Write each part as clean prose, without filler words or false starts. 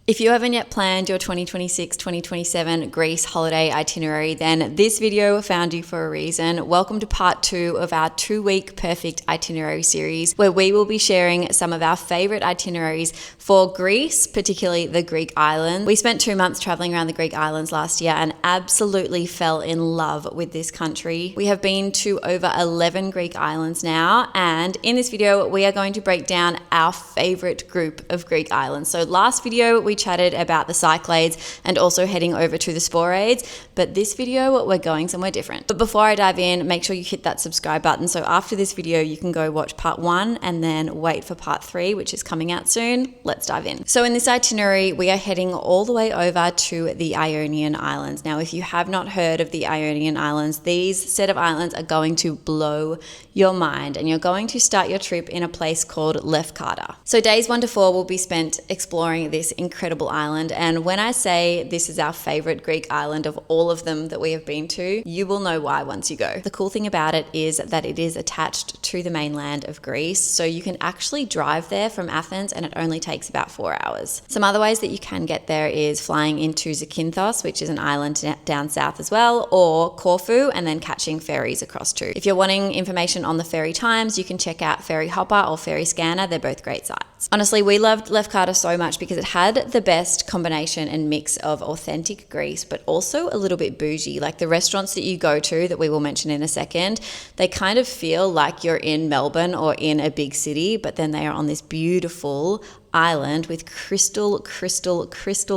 If you haven't yet planned your 2026-2027 Greece holiday itinerary, then this video found you for a reason. Welcome to part 2 of our 2-week perfect itinerary series, where we will be sharing some of our favorite itineraries for Greece, particularly the Greek islands. We spent 2 months traveling around the Greek islands last year and absolutely fell in love with this country. We have been to over 11 Greek islands now, and in this video, we are going to break down our favorite group of Greek islands. So last video, we chatted about the Cyclades and also heading over to the Sporades, but this video we're going somewhere different. But before I dive in, make sure you hit that subscribe button, so after this video you can go watch part 1 and then wait for part 3, which is coming out soon. Let's dive in. So in this itinerary we are heading all the way over to the Ionian Islands. Now if you have not heard of the Ionian Islands, these set of islands are going to blow your mind, and you're going to start your trip in a place called Lefkada. So days 1 to 4 will be spent exploring this incredible island, and when I say this is our favorite Greek island of all of them that we have been to, you will know why once you go. The cool thing about it is that it is attached to the mainland of Greece, so you can actually drive there from Athens and it only takes about 4 hours. Some other ways that you can get there is flying into Zakynthos, which is an island down south as well, or Corfu, and then catching ferries across too. If you're wanting information on the ferry times, you can check out Ferry Hopper or Ferry Scanner. They're both great sites. Honestly, we loved Lefkada so much because it had the best combination and mix of authentic Greece, but also a little bit bougie. Like the restaurants that you go to that we will mention in a second, they kind of feel like you're in Melbourne or in a big city, but then they are on this beautiful island with crystal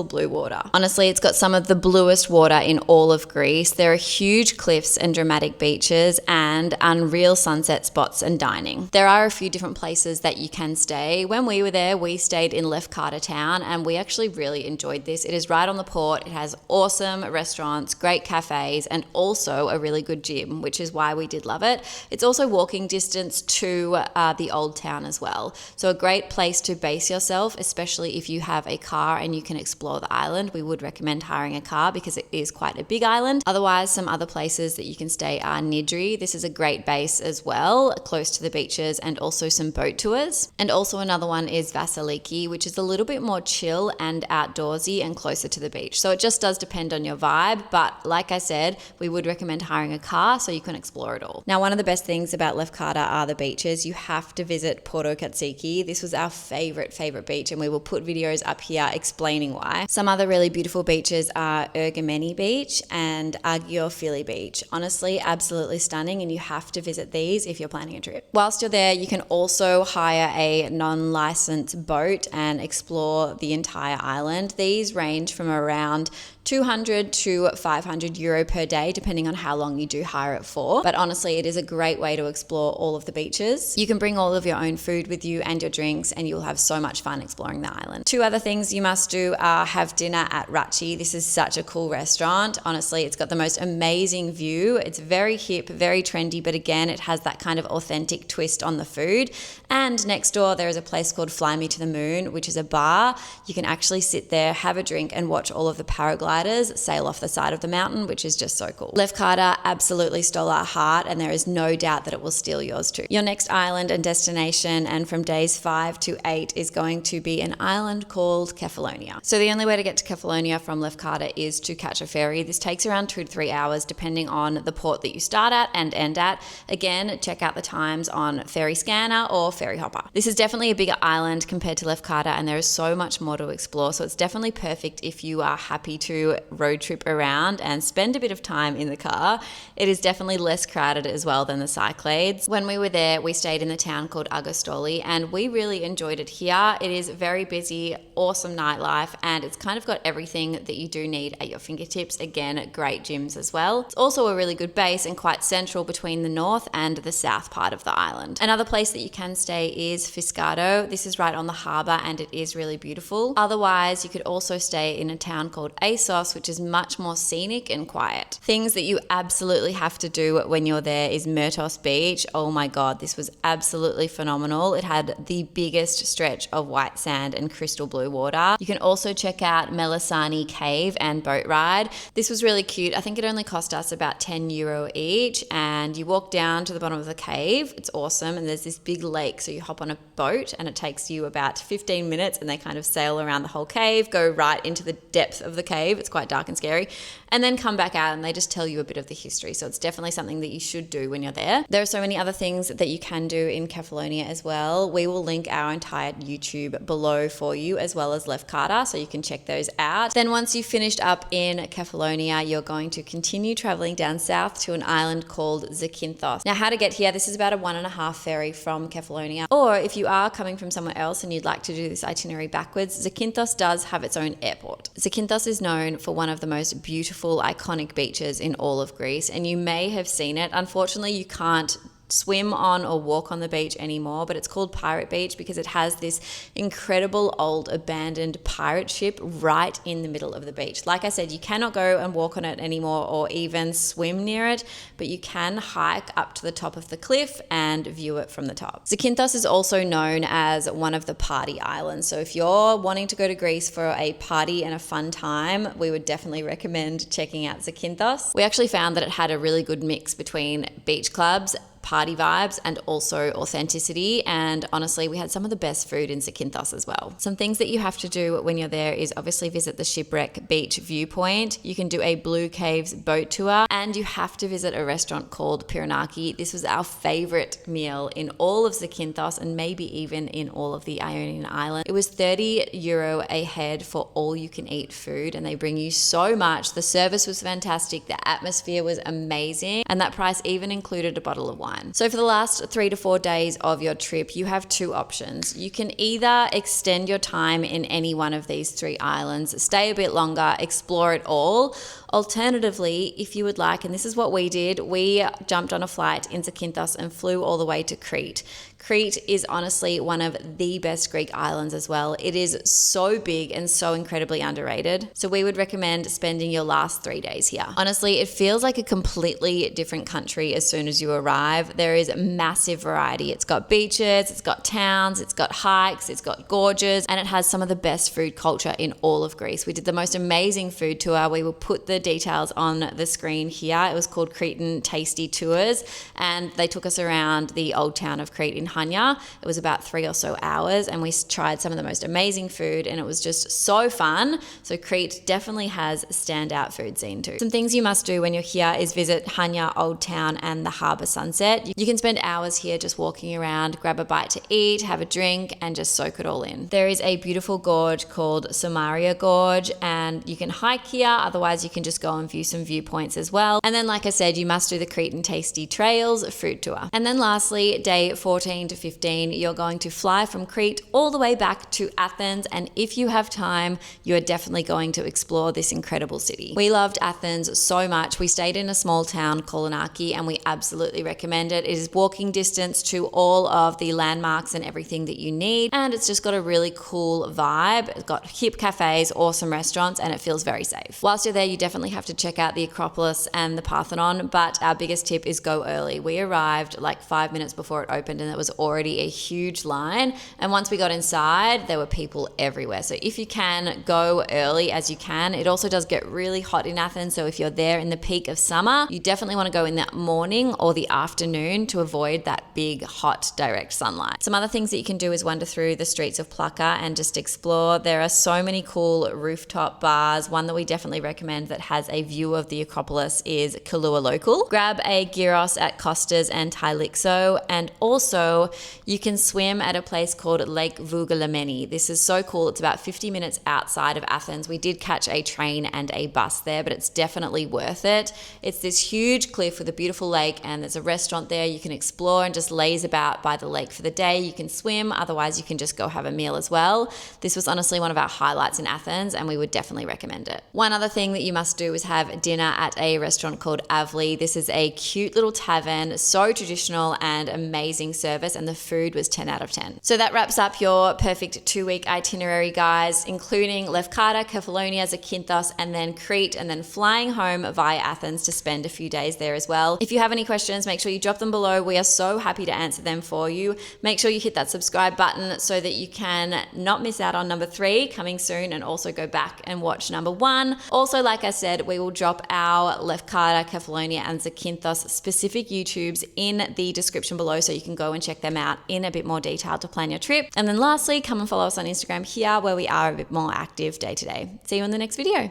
blue water. Honestly, it's got some of the bluest water in all of Greece. There are huge cliffs and dramatic beaches and unreal sunset spots and dining. There are a few different places that you can stay. When we were there, we stayed in Lefkada town and we actually really enjoyed this. It is right on the port. It has awesome restaurants, great cafes, and also a really good gym, which is why we did love it. It's also walking distance to the old town as well. So a great place to base yourself, especially if you have a car and you can explore the island. We would recommend hiring a car because it is quite a big island. Otherwise, some other places that you can stay are Nidri. This is a great base as well, close to the beaches, and also some boat tours. And also another one is Vasiliki, which is a little bit more chill and outdoorsy and closer to the beach. So it just does depend on your vibe, but like I said, we would recommend hiring a car so you can explore it all. Now, one of the best things about Lefkada are the beaches. You have to visit Porto Katsiki. This was our favorite beach, and we will put videos up here explaining why. Some other really beautiful beaches are Ergameni Beach and Agiofili Beach. Honestly, absolutely stunning, and you have to visit these if you're planning a trip. Whilst you're there, you can also hire a non-licensed boat and explore the entire island. These range from around 200 to 500 euro per day, depending on how long you do hire it for. But honestly, it is a great way to explore all of the beaches. You can bring all of your own food with you and your drinks, and you'll have so much fun exploring the island. 2 other things you must do are have dinner at Rachi. This is such a cool restaurant. Honestly, it's got the most amazing view. It's very hip, very trendy, but again, it has that kind of authentic twist on the food. And next door, there is a place called Fly Me to the Moon, which is a bar. You can actually sit there, have a drink, and watch all of the paragliders sail off the side of the mountain, which is just so cool. Lefkada absolutely stole our heart, and there is no doubt that it will steal yours too. Your next island and destination, and from days 5 to 8, is going to be an island called Kefalonia. So the only way to get to Kefalonia from Lefkada is to catch a ferry. This takes around 2 to 3 hours depending on the port that you start at and end at. Again, check out the times on Ferry Scanner or Ferry Hopper. This is definitely a bigger island compared to Lefkada, and there is so much more to explore, so it's definitely perfect if you are happy to road trip around and spend a bit of time in the car. It is definitely less crowded as well than the Cyclades. When we were there, we stayed in the town called Agostoli, and we really enjoyed it here. It is very busy, awesome nightlife, and it's kind of got everything that you do need at your fingertips. Again, great gyms as well. It's also a really good base and quite central between the north and the south part of the island. Another place that you can stay is Fiscado. This is right on the harbour and it is really beautiful. Otherwise, you could also stay in a town called Asos, Zakynthos, which is much more scenic and quiet. Things that you absolutely have to do when you're there is Myrtos Beach. Oh my God, this was absolutely phenomenal. It had the biggest stretch of white sand and crystal blue water. You can also check out Melisani Cave and boat ride. This was really cute. I think it only cost us about €10 each, and you walk down to the bottom of the cave. It's awesome, and there's this big lake, so you hop on a boat and it takes you about 15 minutes, and they kind of sail around the whole cave, go right into the depth of the cave. It's quite dark and scary, and then come back out and they just tell you a bit of the history. So it's definitely something that you should do when you're there. There are so many other things that you can do in Kefalonia as well. We will link our entire YouTube below for you, as well as Lefkada, so you can check those out. Then once you've finished up in Kefalonia, you're going to continue traveling down south to an island called Zakynthos. Now, how to get here? This is about a 1.5 ferry from Kefalonia. Or if you are coming from somewhere else and you'd like to do this itinerary backwards, Zakynthos does have its own airport. Zakynthos is known for one of the most beautiful, iconic beaches in all of Greece, and you may have seen it. Unfortunately, you can't swim on or walk on the beach anymore, but it's called Pirate Beach because it has this incredible old abandoned pirate ship right in the middle of the beach. Like I said, you cannot go and walk on it anymore or even swim near it, but you can hike up to the top of the cliff and view it from the top. Zakynthos is also known as one of the party islands. So if you're wanting to go to Greece for a party and a fun time, we would definitely recommend checking out Zakynthos. We actually found that it had a really good mix between beach clubs, party vibes, and also authenticity. And honestly, we had some of the best food in Zakynthos as well. Some things that you have to do when you're there is obviously visit the Shipwreck Beach viewpoint. You can do a Blue Caves boat tour, and you have to visit a restaurant called Piranaki. This was our favorite meal in all of Zakynthos, and maybe even in all of the Ionian Islands. It was €30 a head for all you can eat food, and they bring you so much. The service was fantastic. The atmosphere was amazing, and that price even included a bottle of wine. So for the last 3 to 4 days of your trip, you have two options. You can either extend your time in any one of these 3 islands, stay a bit longer, explore it all. Alternatively, if you would like, and this is what we did, we jumped on a flight in Zakynthos and flew all the way to Crete. Crete is honestly one of the best Greek islands as well. It is so big and so incredibly underrated. So we would recommend spending your last 3 days here. Honestly, it feels like a completely different country as soon as you arrive. There is massive variety. It's got beaches, it's got towns, it's got hikes, it's got gorges, and it has some of the best food culture in all of Greece. We did the most amazing food tour. We will put the details on the screen here. It was called Cretan Tasty Tours, and they took us around the old town of Crete in Hania. It was about 3 or so hours, and we tried some of the most amazing food, and it was just so fun. So Crete definitely has a standout food scene too. Some things you must do when you're here is visit Hania Old Town and the Harbour Sunset. You can spend hours here just walking around, grab a bite to eat, have a drink, and just soak it all in. There is a beautiful gorge called Samaria Gorge, and you can hike here. Otherwise, you can just go and view some viewpoints as well. And then, like I said, you must do the Cretan Tasty Trails fruit tour. And then lastly, day 14 to 15, you're going to fly from Crete all the way back to Athens. And if you have time, you're definitely going to explore this incredible city. We loved Athens so much. We stayed in a small town, Kolonaki, and we absolutely recommend it. It is walking distance to all of the landmarks and everything that you need. And it's just got a really cool vibe. It's got hip cafes, awesome restaurants, and it feels very safe. Whilst you're there, you definitely have to check out the Acropolis and the Parthenon, but our biggest tip is go early. We arrived like 5 minutes before it opened, and it was already a huge line. And once we got inside, there were people everywhere. So if you can, go early as you can. It also does get really hot in Athens. So if you're there in the peak of summer, you definitely want to go in that morning or the afternoon to avoid that big, hot, direct sunlight. Some other things that you can do is wander through the streets of Plaka and just explore. There are so many cool rooftop bars. One that we definitely recommend that has a view of the Acropolis is Kahlua Local. Grab a gyros at Costas and Tylixo, and also you can swim at a place called Lake Vougalameni. This is so cool. It's about 50 minutes outside of Athens. We did catch a train and a bus there, but it's definitely worth it. It's this huge cliff with a beautiful lake, and there's a restaurant restaurant there. You can explore and just laze about by the lake for the day. You can swim, otherwise you can just go have a meal as well. This was honestly one of our highlights in Athens, and we would definitely recommend it. One other thing that you must do is have dinner at a restaurant called Avli. This is a cute little tavern, so traditional and amazing service, and the food was 10 out of 10. So that wraps up your perfect 2-week itinerary, guys, including Lefkada, Kefalonia, Zakynthos, and then Crete, and then flying home via Athens to spend a few days there as well. If you have any questions, make sure you drop them below. We are so happy to answer them for you. Make sure you hit that subscribe button so that you can not miss out on number 3 coming soon, and also go back and watch number 1. Also, like I said, we will drop our Lefkada, Kefalonia, and Zakynthos specific YouTubes in the description below, so you can go and check them out in a bit more detail to plan your trip. And then lastly, come and follow us on Instagram here, where we are a bit more active day to day. See you in the next video.